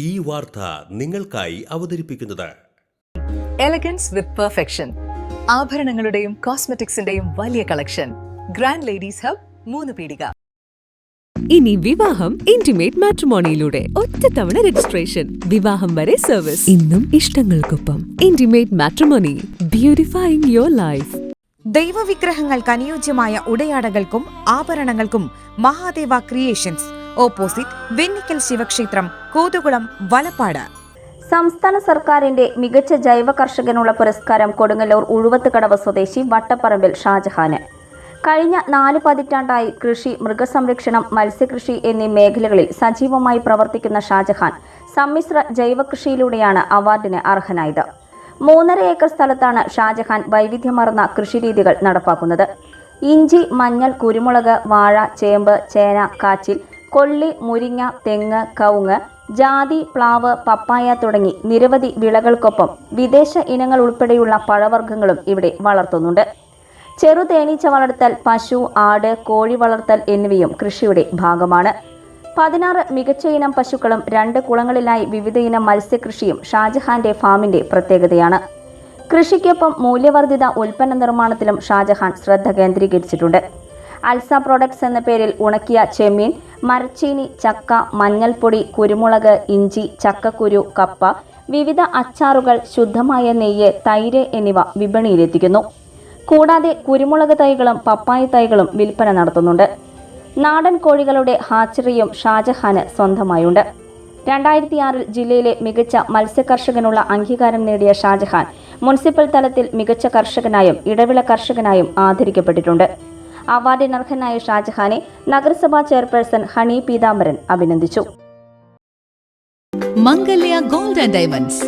ഈ വാർത്ത നിങ്ങൾക്കായി അവതരിപ്പിക്കുന്നത് എലഗൻസ് വിത്ത് പെർഫെക്ഷൻ. ആഭരണങ്ങളുടെയും കോസ്മെറ്റിക്സിന്റെയും വലിയ കളക്ഷൻ. ഗ്രാൻഡ് ലേഡീസ് ഹബ്, 3 പീടിക. ഇനി വിവാഹം ഇന്റിമേറ്റ് മാട്രിമോണിയിലൂടെ ഒറ്റത്തവണ രജിസ്ട്രേഷൻ, വിവാഹം വരെ സർവീസ്. ഇന്നും ഇഷ്ടങ്ങൾക്കൊപ്പം ഇന്റിമേറ്റ് മാട്രിമോണി, ബ്യൂട്ടിഫൈയിങ് യുവർ ലൈഫ്. ദൈവവിഗ്രഹങ്ങൾക്ക് അനുയോജ്യമായ ഉടയാടകൾക്കും ആഭരണങ്ങൾക്കും മഹാദേവ ക്രിയേഷൻസ്, ഓപ്പോസിറ്റ് വെണ്ണിക്കൽ ശിവക്ഷേത്രം, കോതുകുളം, വലപ്പാട്. സംസ്ഥാന സർക്കാരിന്റെ മികച്ച ജൈവ കർഷകനുള്ള പുരസ്കാരം കൊടുങ്ങല്ലൂർ ഉഴുവത്തുകടവ് സ്വദേശി വട്ടപ്പറമ്പിൽ ഷാജഹാന്. കഴിഞ്ഞ 4 പതിറ്റാണ്ടായി കൃഷി, മൃഗസംരക്ഷണം, മത്സ്യകൃഷി എന്നീ മേഖലകളിൽ സജീവമായി പ്രവർത്തിക്കുന്ന ഷാജഹാൻ സമ്മിശ്ര ജൈവകൃഷിയിലൂടെയാണ് അവാർഡിന് അർഹനായത്. 3.5 ഏക്കർ സ്ഥലത്താണ് ഷാജഹാൻ വൈവിധ്യമാർന്ന കൃഷിരീതികൾ നടപ്പാക്കുന്നത്. ഇഞ്ചി, മഞ്ഞൾ, കുരുമുളക്, വാഴ, ചേമ്പ്, ചേന, കാച്ചിൽ, കൊള്ളി, മുരിങ്ങ, തെങ്ങ്, കവുങ്ങ്, ജാതി, പ്ലാവ്, പപ്പായ തുടങ്ങി നിരവധി വിളകൾക്കൊപ്പം വിദേശ ഇനങ്ങൾ ഉൾപ്പെടെയുള്ള പഴവർഗ്ഗങ്ങളും ഇവിടെ വളർത്തുന്നുണ്ട്. ചെറുതേനീച്ച വളർത്തൽ, പശു, ആട്, കോഴി വളർത്തൽ എന്നിവയും കൃഷിയുടെ ഭാഗമാണ്. 16 മികച്ച ഇനം പശുക്കളും 2 കുളങ്ങളിലായി വിവിധ ഇനം മത്സ്യകൃഷിയും ഷാജഹാന്റെ ഫാമിന്റെ പ്രത്യേകതയാണ്. കൃഷിക്കൊപ്പം മൂല്യവർദ്ധിത ഉൽപ്പന്ന നിർമ്മാണത്തിലും ഷാജഹാൻ ശ്രദ്ധ കേന്ദ്രീകരിച്ചിട്ടുണ്ട്. അൽസ പ്രോഡക്ട്സ് എന്ന പേരിൽ ഉണക്കിയ ചെമ്മീൻ, മരച്ചീനി, ചക്ക, മഞ്ഞൾപ്പൊടി, കുരുമുളക്, ഇഞ്ചി, ചക്കക്കുരു, കപ്പ, വിവിധ അച്ചാറുകൾ, ശുദ്ധമായ നെയ്യ്, തൈര് എന്നിവ വിപണിയിലെത്തിക്കുന്നു. കൂടാതെ കുരുമുളക് തൈകളും പപ്പായ തൈകളും വിൽപ്പന നടത്തുന്നുണ്ട്. നാടൻ കോഴികളുടെ ഹാച്ചറിയും ഷാജഹാന് സ്വന്തമായുണ്ട്. 2006 ജില്ലയിലെ മികച്ച മത്സ്യകർഷകനുള്ള അംഗീകാരം നേടിയ ഷാജഹാൻ മുനിസിപ്പൽ തലത്തിൽ മികച്ച കർഷകനായും ഇടവിള കർഷകനായും ആദരിക്കപ്പെട്ടിട്ടുണ്ട്. അവാർഡിനർഹനായ ഷാജഹാനെ നഗരസഭാ ചെയർപേഴ്സൺ ഹണി പീതാംബരൻ അഭിനന്ദിച്ചു. മംഗല്യ ഗോൾഡ് ആൻഡ് ഡയമണ്ട്സ്,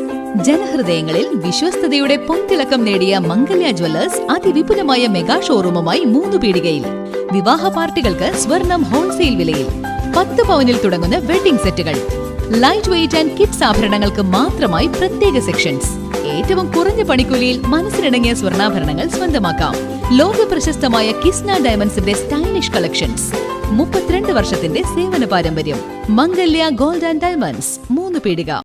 ജനഹൃദയങ്ങളിൽ വിശ്വസ്തയുടെ പൊൻതിളക്കം നേടിയ മംഗല്യ ജ്വല്ലേഴ്സ് അതിവിപുലമായ മെഗാ ഷോറൂമുമായി 3 പീടികയിൽ. വിവാഹ പാർട്ടികൾക്ക് സ്വർണം ഹോൾസെയിൽ വിലയിൽ. 10 പവനിൽ തുടങ്ങുന്ന വെഡിംഗ് സെറ്റുകൾ, ലൈറ്റ് വെയ്റ്റ് ആൻഡ് കിഡ്സ് ആഭരണങ്ങൾക്ക് മാത്രമായി പ്രത്യേക സെക്ഷൻസ്. ഏറ്റവും കുറഞ്ഞ പണിക്കൂലിയിൽ മനസ്സിലിണങ്ങിയ സ്വർണ്ണാഭരണങ്ങൾ സ്വന്തമാക്കാം. ലോക പ്രശസ്തമായ കിസ്ന ഡയമണ്ട്സിന്റെ സ്റ്റൈലിഷ് കളക്ഷൻസ്. 32 വർഷത്തിന്റെ സേവന പാരമ്പര്യം. മംഗല്യ ഗോൾഡ് ആൻഡ് ഡയമണ്ട്സ്, 3 പീടിക.